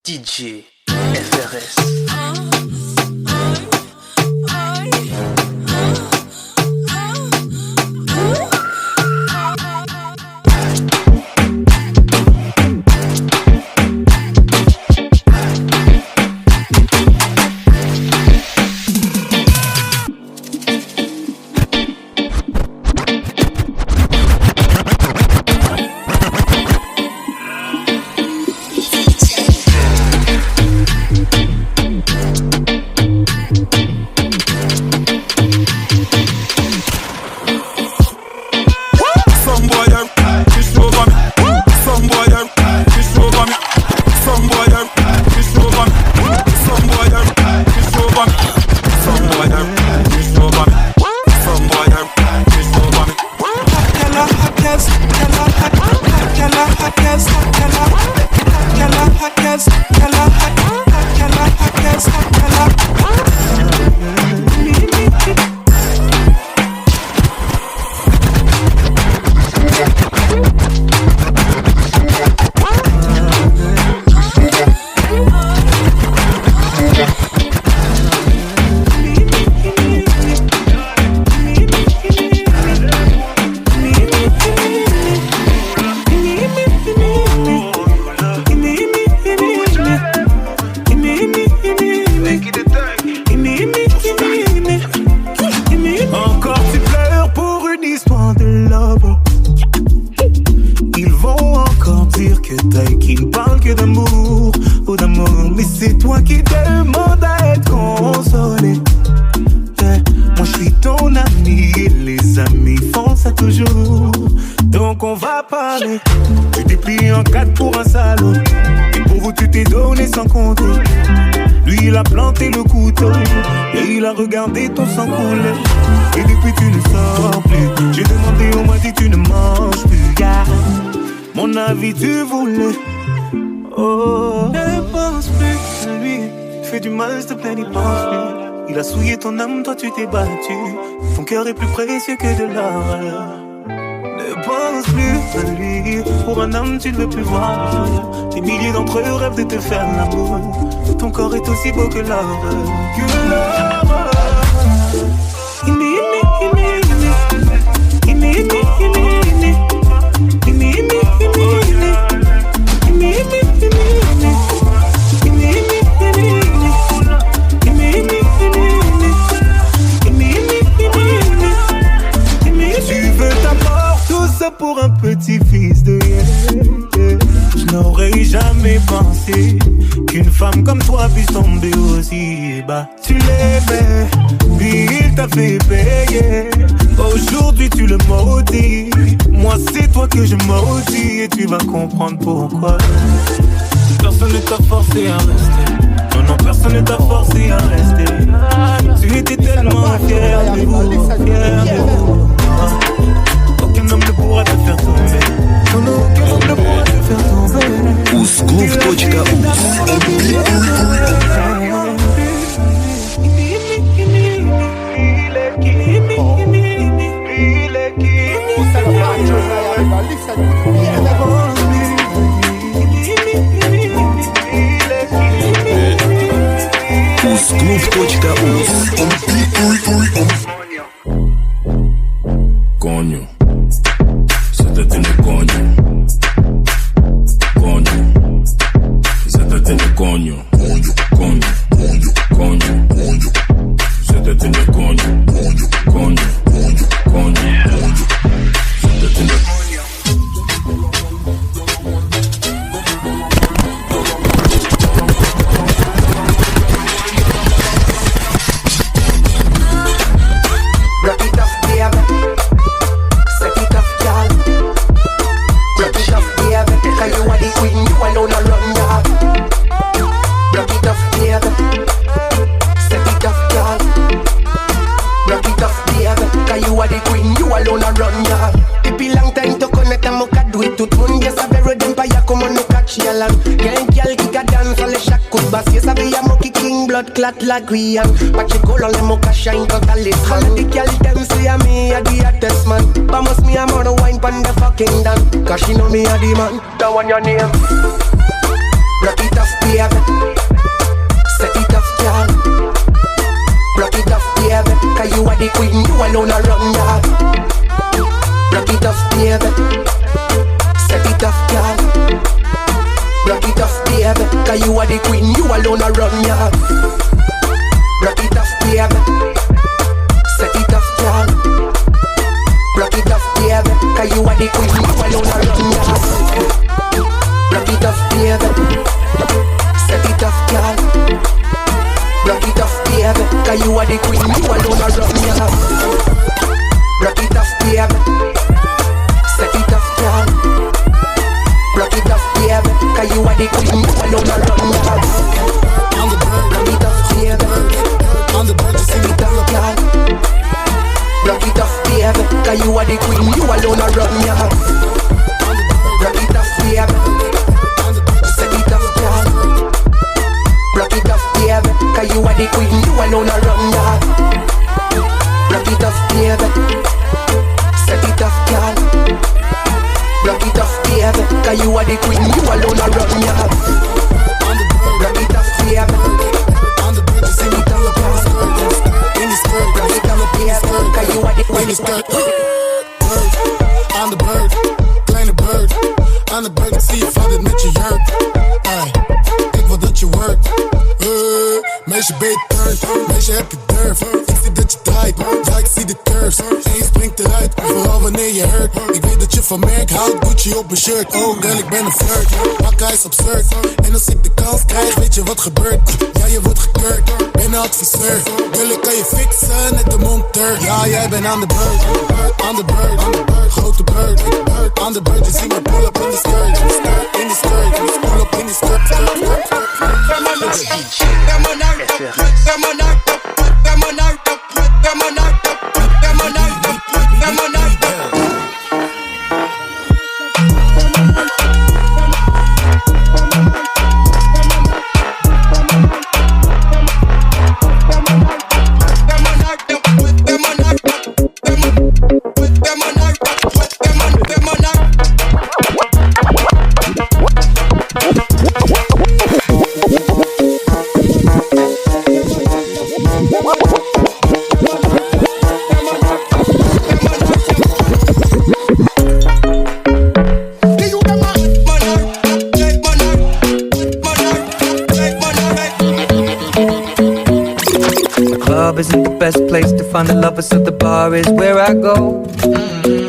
DJ FRS. Regardez ton sang couler. Et depuis tu ne sors plus. J'ai demandé, on m'a dit tu ne manges plus, yeah. Mon avis tu voulais. Oh, ne pense plus à lui. Tu fais du mal, s'il te plaît, n'y pense plus. Il a souillé ton âme, toi tu t'es battu. Ton cœur est plus précieux que de l'or. Ne pense plus à lui. Pour un homme tu ne veux plus voir. Des milliers d'entre eux rêvent de te faire l'amour. Ton corps est aussi beau que l'or. Que l'or. Pour un petit fils de je n'aurais jamais pensé qu'une femme comme toi puisse tomber aussi bas. Tu l'aimais, puis il t'a fait payer. Aujourd'hui tu le maudis. Moi c'est toi que je maudis. Et tu vas comprendre pourquoi. Personne ne t'a forcé à rester. Non, personne ne t'a forcé à rester. Tu étais tellement fier de vous, fier de vous. Aucun homme ne pourra te faire tomber. Non, aucun homme ne pourra te faire tomber. Usgroove.us. Coño, se te tiene coño. Coño, se te tiene coño. Coño, coño, coño, coño. Se te tiene coño. Coño, coño, coño, coño. Se te tiene coño. Blood clot like we am. But you go on them mocha shine totally. All of the girl them say me a the hottest man. But must me a more wine pon the fucking dance. Cause she know me a the man. That one your name. Rock it off, baby. Set it off, girl. Rock it off, baby. Cause you are the queen, you alone a run, girl. Rock it off, baby. Set it off, girl. Rock it off, baby. Cause you are the queen, you alone a run, girl. Rock it off, baby. Set it off, girl. Rock it off, baby. Cause you are the queen, you alone a run, girl. Rock it off, baby. Set it off, girl. Rock it off, baby. Cause you are the queen, you alone a run, girl. Rock it off, baby. Set it off, girl. Rock it off, baby. Cause you are the queen, you alone a run, girl. Rock it off, baby. Set it off, girl. Rock it off, baby. Cause you are the queen, you alone a run, girl. Rock it off, baby. Set it off, girl. Rock it off, baby. Cause you are the queen, you alone a run, girl. Rock it off, baby. Set it off, girl. Rock it off, baby. Cause you are the queen, you alone a run, girl. Rock it off, baby. Set it off, girl. Rock it off, baby. Cause you are the queen, you alone a run. I'm the bird, kleine bird. Aan de bird, ik zie je vader met je jurk. Ay, ik wil dat je workt. Meisje beter, meisje heb je durf. Ik zie dat je draait, ja ik zie de curves. En je springt eruit, vooral wanneer je hurt. Ik weet dat je van merk houdt, Gucci op mijn shirt. Oh girl, ik ben een flirt, pakken is absurd. En als ik de kans krijg, weet je wat gebeurt. Ja, je wordt gekeurd, ben een adviseur. Girl, ik kan je fixen, net de monteur. Ja, jij bent aan de beurt, aan de beurt, grote beurt. Aan de beurt, je ziet me pull up in de skirt. In de skirt, pull up in de skirt. Isn't the best place to find the lovers, so the bar is where I go.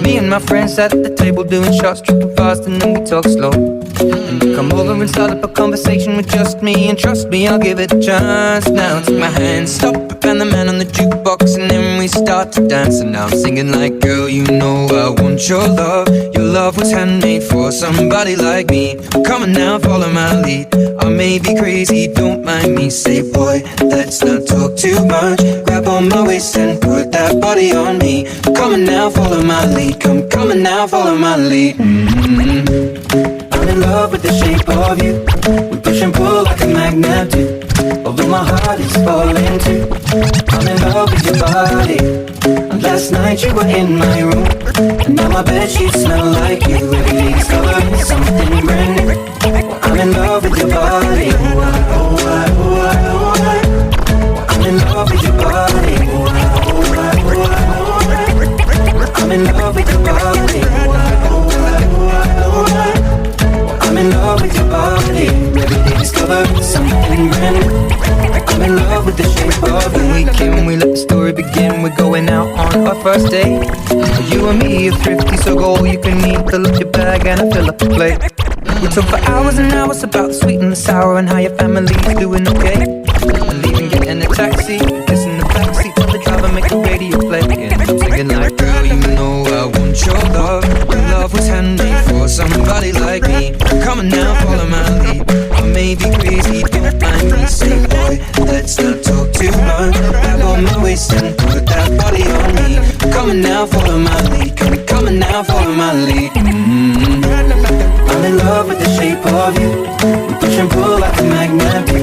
Me and my friends at the table doing shots, tripping fast, and then we talk slow. And you come over and start up a conversation with just me, and trust me, I'll give it a chance. Now take my hand, stop it, and the man on the jukebox, and then we start to dance. And now I'm singing like, girl, you know I want your love. Your love was handmade for somebody like me. Come on now, follow my lead. I may be crazy, don't mind me. Say, boy, let's not talk too much. Grab on my waist and put that body on me. Come on now, follow my lead. Come on now, follow my lead. I'm in love with the shape of you. We push and pull like a magnet do. Although my heart is falling too. I'm in love with your body. And last night you were in my room, and now my bedsheets smell like you. Every day discovering something brand new. I'm in love with your body. Oh, I, oh, I, oh, I. I'm in love with your body. Oh, I, oh, I, oh, I. I'm in love with your body. Oh, I, oh, I, oh, I. I'm in love with your body. Every day discovering something brand new. I'm in love with the shape of the weekend. We let the story begin. We're going out on our first date. You and me are thrifty, so go all you can eat. Fill up your bag and I fill up the plate. We talk for hours and hours about the sweet and the sour and how your family's doing okay. And leaving, getting a taxi, kissing the backseat, tell the driver make the radio play. And I'm singing like, girl, you know I want your love. Your love was handmade for somebody like me. Come on now, follow my lead. I may be crazy, don't mind me. Say, boy, let's not talk too much. Grab on my waist and put that body on me. Come on now, follow my lead. Come on now, follow my lead. I'm in love with the shape of you. We push and pull like a magnet do.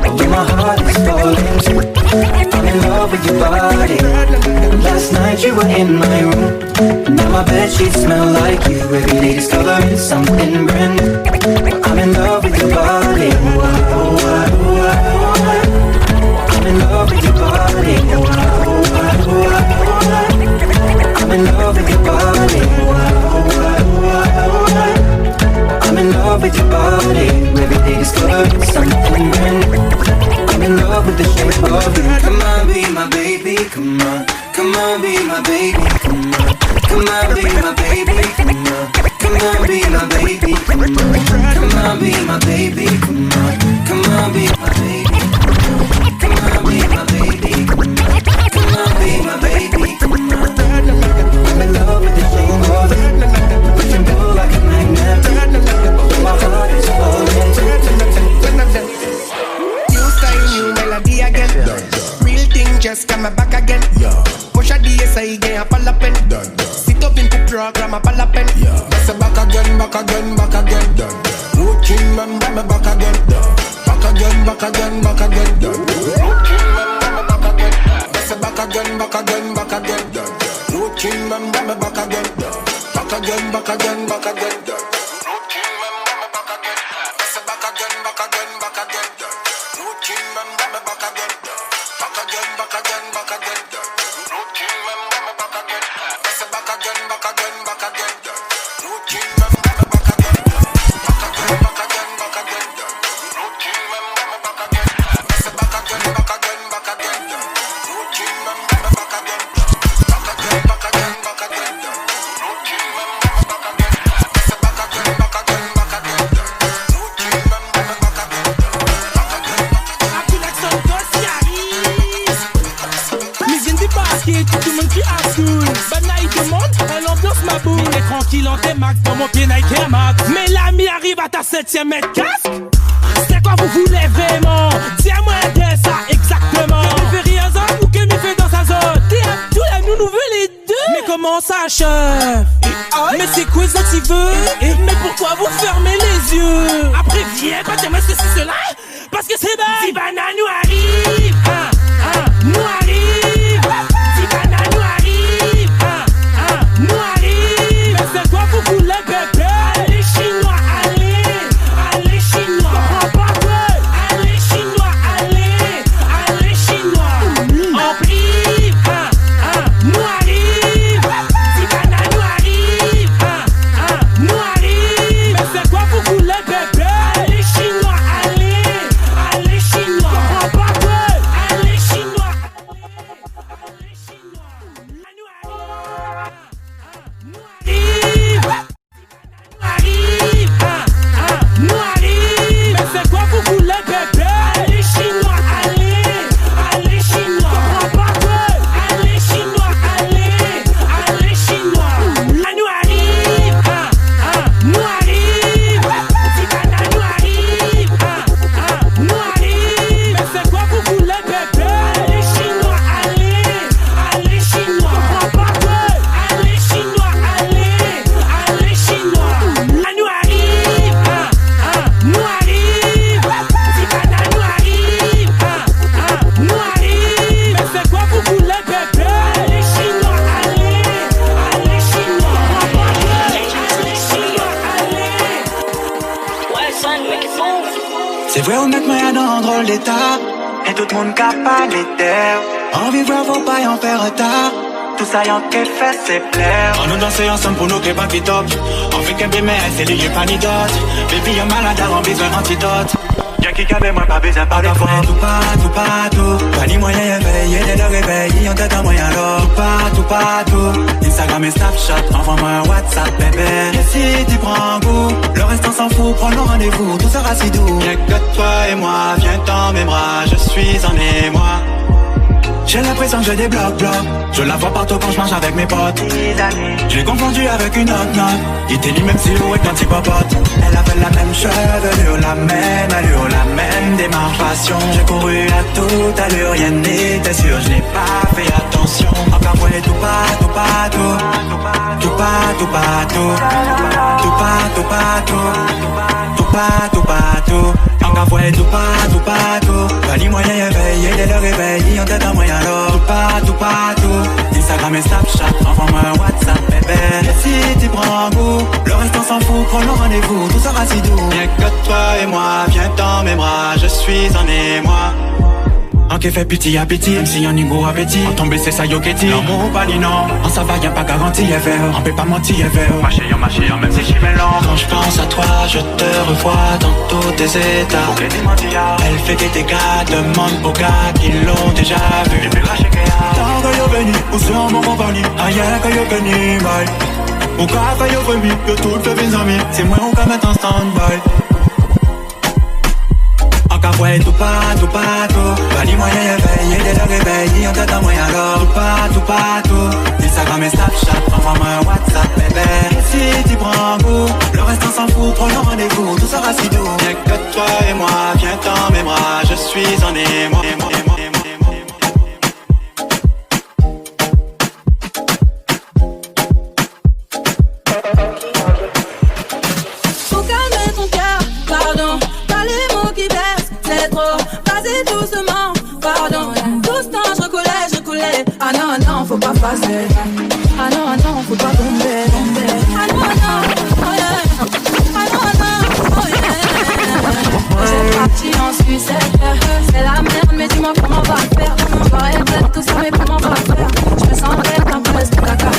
Although my heart is falling too. I'm in love with your body. Last night you were in my room, and now my bedsheets smell like you. Every day discovering something brand new. I'm in love with your body. I'm in love with your body. I'm in love with your body. I'm in love with your body. Every day discovering something new. I'm in love with the shape of you. Come on, be my baby, come on. Come on, be my baby, come on. Come on, be my baby, come on. Come on, be my baby, come on. Come on, be my baby, come on. Come on, be my baby, come on. Be my baby, come on. Come on, be my baby, come on. I'm in love with the shape of you. Push and pull like a magnet. My heart is falling. New style, new melody again. Real thing just come back again. Push a DSI again, a palapen. Sit up in the program, a palapen. That's a back again, back again, back again. Routine man, back again. Back again, back again, back again. Routine man, back again. That's a back again, back again, back again. Routine man, back again. Back again, back again, back again. Routine man, back again. That's a back again, back again, back again. Routine man, back again. Back again, back again, back again. Routine man, back again. That's a back again, back again, back again. Routine man, back again. Back again, back again, back again. Routine man, back again. That's a back again, back again, back again. Routine man, back again. Back again, back again, back again. Routine man, back again. That's a back again, back again, back again. Routine man, back again. Back again, back again. Tout le monde qui assume. Ben Nike demande, l'ambiance ma boue. T'es tranquille en tes max, dans mon pied Nike Air Max. Mais l'ami arrive à ta 7ème mètre casque. C'est quoi vous voulez vraiment? Dis-moi de ça exactement. Préférez un zone ou que m'y fait dans sa zone? Tout la nous veut les deux. Mais comment ça chef? Mais c'est quoi ça tu veux? Mais pourquoi vous fermez les yeux? Après viens pas dire moi ceci cela. Parce que c'est belle. Divana nous arrive. Nous arrive. Vous voulez bébé? Allez chinois, allez chinois. Comprends pas que? Allez chinois, allez chinois. En prive, nous arrive. Tivana nous arrive, nous arrive. Mais c'est quoi vous voulez bébé? Allez chinois, allez chinois. Comprends pas que? Allez chinois, allez chinois. Nous arrive, mais c'est quoi vous voulez bébé? Allez chinois, allez chinois. Comprends pas que? Allez chinois, allez chinois. Nous arrive, nous arrive. Tivana nous arrive, nous arrive. Mais c'est quoi vous voulez bébé? Allez chinois, allez chinois. Comprends pas que? Allez chinois, allez chinois. Nous arrive, nous arrive. Tivana nous arrive, nous arrive. Mais c'est quoi vous voulez bébé? Allez chinois, allez chinois. Allez chinois, Ouais, son, make it move. C'est vrai, honnêtement, y'a dans un drôle d'état. Et tout le monde capable les terres. Envie de voir vos pailles en faire retard. Tout ça y'en qu'est fait, c'est plaire. On nous danser ensemble pour nous qu'est pas qui top. On fait qu'un bébé, c'est les lieux pas ni d'autres. Baby, y'a malade, on besoin d'antidote. Y'a qui avait moi, pas besoin par défaut. Tout partout. Pas ni moyen éveillé, dès le réveil, on t'attend moyen là. Tout partout. Instagram et Snapchat, envoie-moi un WhatsApp, bébé. Et si tu prends goût, le reste on s'en fout, prends le rendez-vous, tout sera si doux. Y'a que toi et moi, viens dans mes bras, je suis en émoi. J'ai l'impression que je débloque. Je la vois partout quand je marche avec mes potes. Je l'ai confondu avec une autre note. Il était lui même silhouette quand il popote. Elle avait la même chevelure, la même allure, la même démarche. Passion, j'ai couru à toute allure, rien n'était sûr, je n'ai pas fait attention. Encore ouais, tout partout. Encore ouais, tout partout. Pas ni moyen éveillé, dès le réveil, on t'aide en moyen alors. Tout partout. Instagram et Snapchat, envoie-moi un WhatsApp, bébé. Et si tu prends goût, le reste on s'en fout, prenons rendez-vous, tout sera si doux. Rien que toi et moi, viens dans mes bras, je suis en émoi. En qui fait pitié à pitié, même si on y gros appétit. En tomber c'est ça yo qu'est-il. L'amour pas non, en ça va y'a pas garanti ever. On peut pas mentir ever. Marcher, même si j'y vais lent. Quand je pense à toi, je te revois dans tous tes états. Elle fait des dégâts, demande aux gars qui l'ont déjà vu. Tant que yo venu, ou sur mon compagnie. Ailleurs que yo venu, bye. Ou quand yo venu, que tout fait mes amis. C'est moi on va mettre en stand-by. Ouais, tout pas, tout. Pas les moyens éveillés, dès le réveil, on t'attend moyen alors. Tout pas. Instagram et Snapchat, envoie-moi un WhatsApp, bébé. Si tu prends goût, le reste on s'en fout, prenons rendez-vous, tout sera si doux. Y'a que toi et moi, viens dans mes bras, je suis en émoi. Faut calmer ton cœur, pardon. Pas les mots qui blessent, c'est trop. Vas-y doucement, pardon. Tout ce temps je recoulais. Ah non, faut pas passer. Ah non, faut pas tomber. Ah non, oh yeah. Ah non, oh yeah. J'ai parti en sucette. C'est la merde, mais dis-moi comment on va faire. On va répéter tout ça, mais comment on va faire. Je me sens bête, un peu de caca.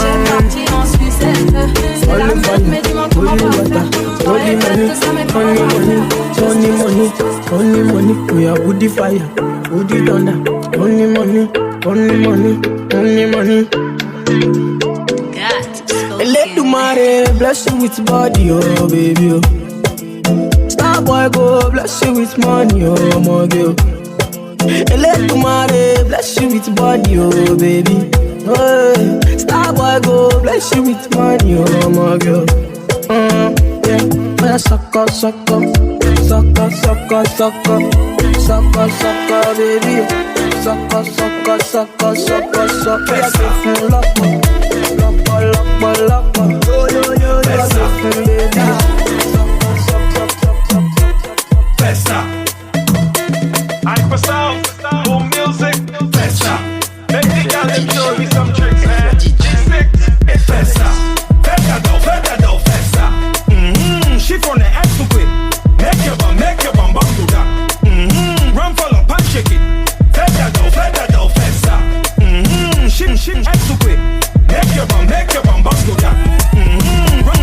J'ai parti en sucette. C'est la merde, mais dis-moi comment on va faire. On va répéter tout ça, mais comment on va faire. Only money, we are woody fire, woody thunder. Only money. Let the money bless you with body, oh baby, oh. Star boy go bless you with money, oh my girl. Let the money bless you with body, oh baby. Oh, star boy go bless you with money, oh my girl. Yeah, sucker, baby. Sucker, yeah, different lock. Festa. Microsoft, boom music. Festa. Make the girl them show me some tricks, man. G6, it's Festa. Festa. Festa. She from the X to quit. Make your bum do that. Run for the punch shake it. Festa. Festa. She X to quit. Make your bum do that. Run.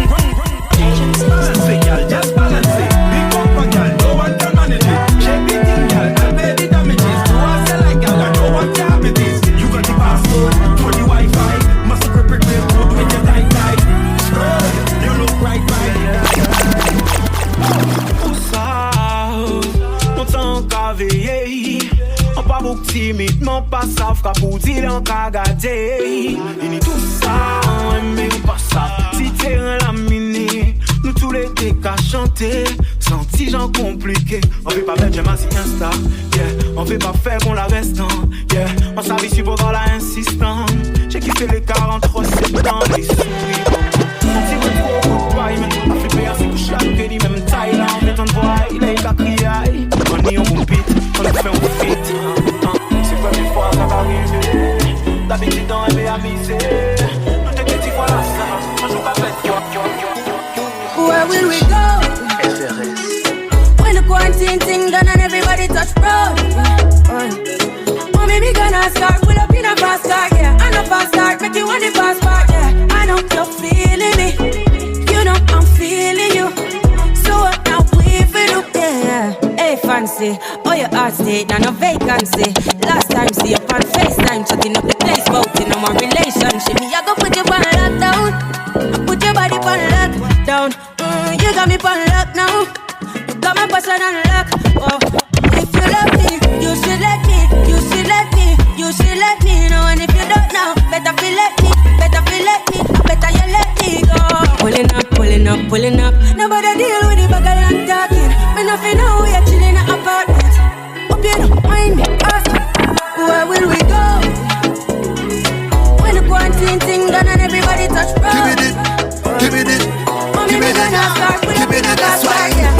Say y'all just balance it. Big up on y'all, no one can manage it. Shape it in y'all, and bear the damages. Do I sell like y'all, I know what time it is. You got the password, for the Wi-Fi. Must have grip real good when you're tight. You look right. Où ça, on t'en qu'à veiller. On pas beaucoup timidement, pas savent qu'à pour dire en qu'à garder. Il n'y tout ça, on aime ou pas ça. Si t'es un laminé, nous tous les deux qu'à chanter. Sans petit gens compliqués. On fait pas mettre j'aime assis Insta, yeah. On fait pas faire qu'on la reste, yeah. On s'avise suivre dans la insistance. J'ai kiffé les 43 septembre, les sourires. On tire le trop au paille, mais on fait payer assez coucher à que dit même Thaïlande. Mais ton voix, il est qu'à crier. On y on compite, on le fait on fit. C'est pas une fois ça va arriver. D'habitude on aimait amuser. Nous t'es petits fois là ça, on joue pas bête. Where will we go? When the quarantine thing done and everybody touch road. Oh, maybe gonna start, pull up in a fast car, yeah. And a fast start, make you want the fast part, yeah. I know you're feeling me, you know I'm feeling you. So what now we feel up, yeah. Hey fancy, oh your heart state, now no vacancy. Last time see up on FaceTime, chatting up the place, voting no more relationship. Me I go put you on lockdown, put your body on lockdown. You got me on lock now. You got my passion on lock. Oh, if you love me, you should let me. You should let me know. And if you don't know, better feel let me. Better you let me go. Pulling up. Nobody deal with the bag of land talking. Me nothing know we are chilling in an apartment. Hope you don't mind me asking, where will we go? When the quarantine thing done and everybody touch road. Give it. Give me the start, give me the swag, yeah.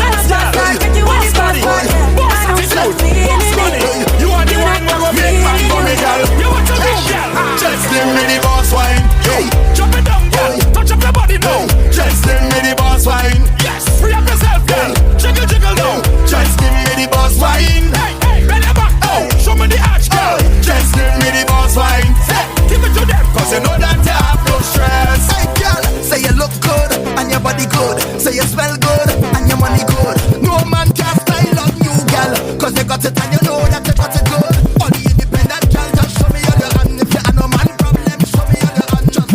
Get you on the spot, yeah. I don't feel feeling it. You want the one who go make man for me, girl. You want to be girl. Just give me the boss wine, hey. Drop it down, girl. Touch up your body now. Just give me got it and you know that you got it good. Only independent girl, just show me on your hand. If you have no man problem, show me on your hand. Just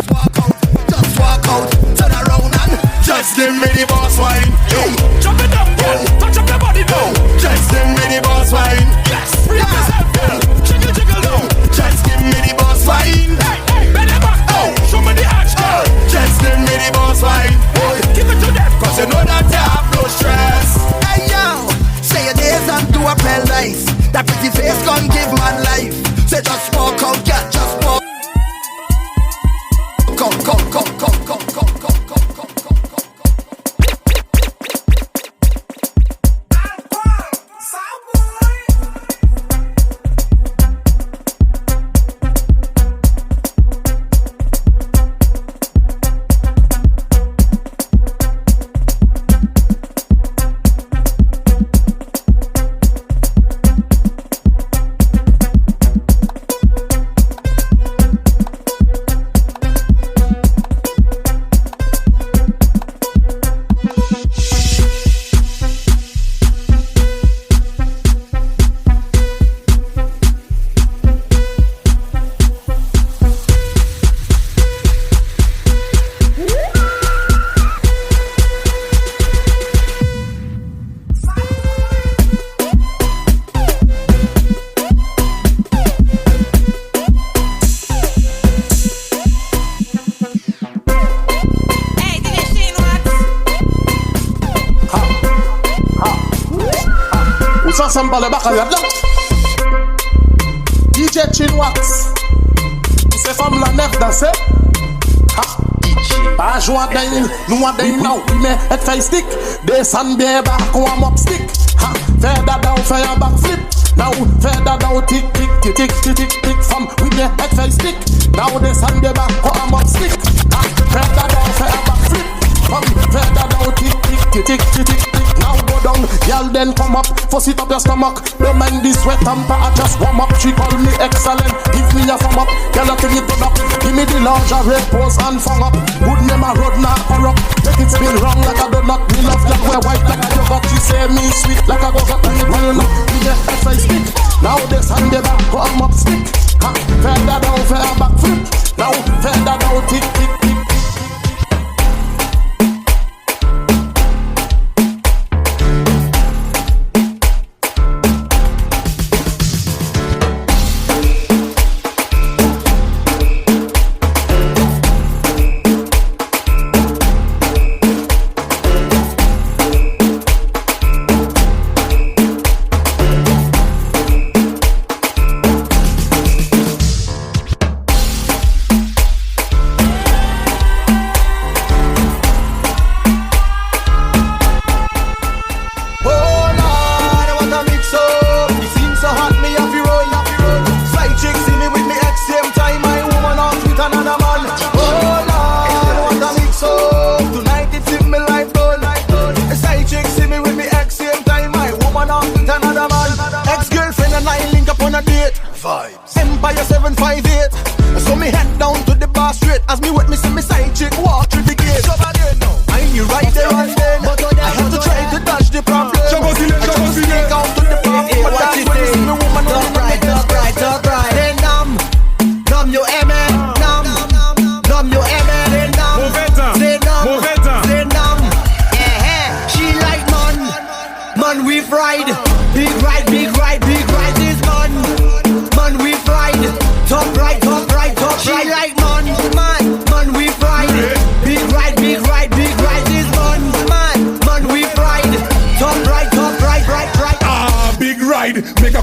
walk out, turn around and just give me the boss wine. Hey, jump it up, girl, touch up your body now. Just give me the boss wine. Yes, free up yourself, girl. Jiggle, jiggle now. Just give me the boss wine. Hey, hey, bend it back now. Show me the arch, girl. Just give me the boss wine. Hey, give it to them, cause you know that you have no stress. Hey yo, say your days and do a play nice. That pretty face gon' give man life. Say just walk out, yeah, just walk. Come. Ensemble par le bac à la blanc. DJ Chinwax. C'est femme la mère danser. Pas jouer à dain, nous à dain now. Oui mais et fait stick. Descend bien bas qu'on a mop stick. Faire dada ou faire un backflip. Now faire dada ou tic tic tic tic tic tic tic. Femme oui mais et fait stick. Now descend bien bas qu'on a mop stick. Faire dada ou faire un backflip. Femme faire dada ou tic tic tic tic tic tic. Now go down, y'all then come up. Fuss it up your stomach. Don't mind this sweat and I just warm up. She call me excellent. Give me a thumb up. Girl, I take it up. Give me the lingerie pose and fung up. Good name a road not corrupt. Take it spin wrong like a donut. Me love like wear white like a yogurt. She say me sweet like a go-go. Me well up. Me get FA stick. Now this hand the back come up stick. Feather down, feather back flip. Now feather down, tick tick tick.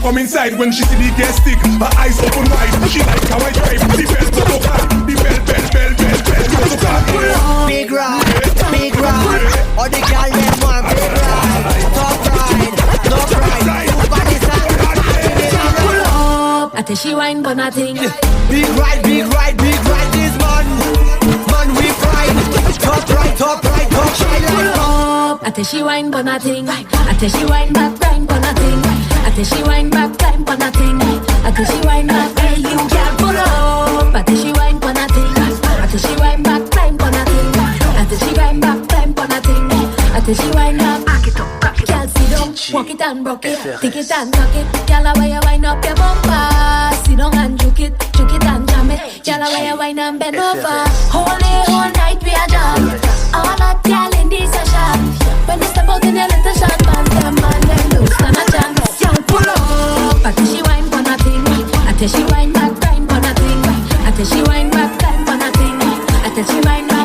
Come inside when she see the gas stick. Her eyes open wide. She like how I drive. The bell to go car. The bell to car. Big ride, big ride. All the girl them want big ride. Top ride, top ride. Everybody stand. Pull up. I tell she wine but nothing. Big ride, big ride, big ride. This man, man we ride. Top ride, top ride, top ride. Pull up. I tell she wine but nothing. I tell she wine back grind but nothing. I tell she wine back, climb for nothing. I tell she wine back, hey, you can't pull up. I tell she wine for nothing. I tell she wine back, climb for nothing. I tell she wine back, climb for nothing. I tell she wine back, back it up, back it up. Girl, sit down, walk it and broke it. Take it and tuck it. Girl, why you wind up your bumper? Sit down and juke it and jam it. Girl, why you wind and bend over? Whole night we are jam. All that girl in this shop. When they step out in your little shot, man, them loose and a jam. Y'all pull up. I tell she wine for nothing. I tell she wine back time for nothing. I tell she wine back time for nothing. I tell she wine back.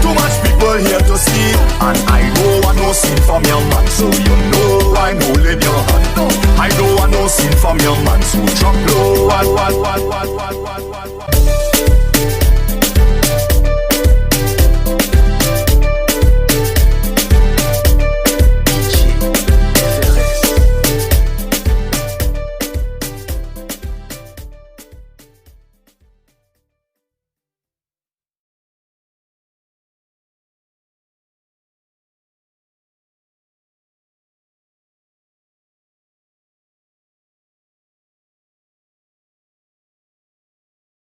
Too much people here to see, and I don't want no sin from your man, so you know I'm holding your hand. I don't want no sin from your man, so drop low.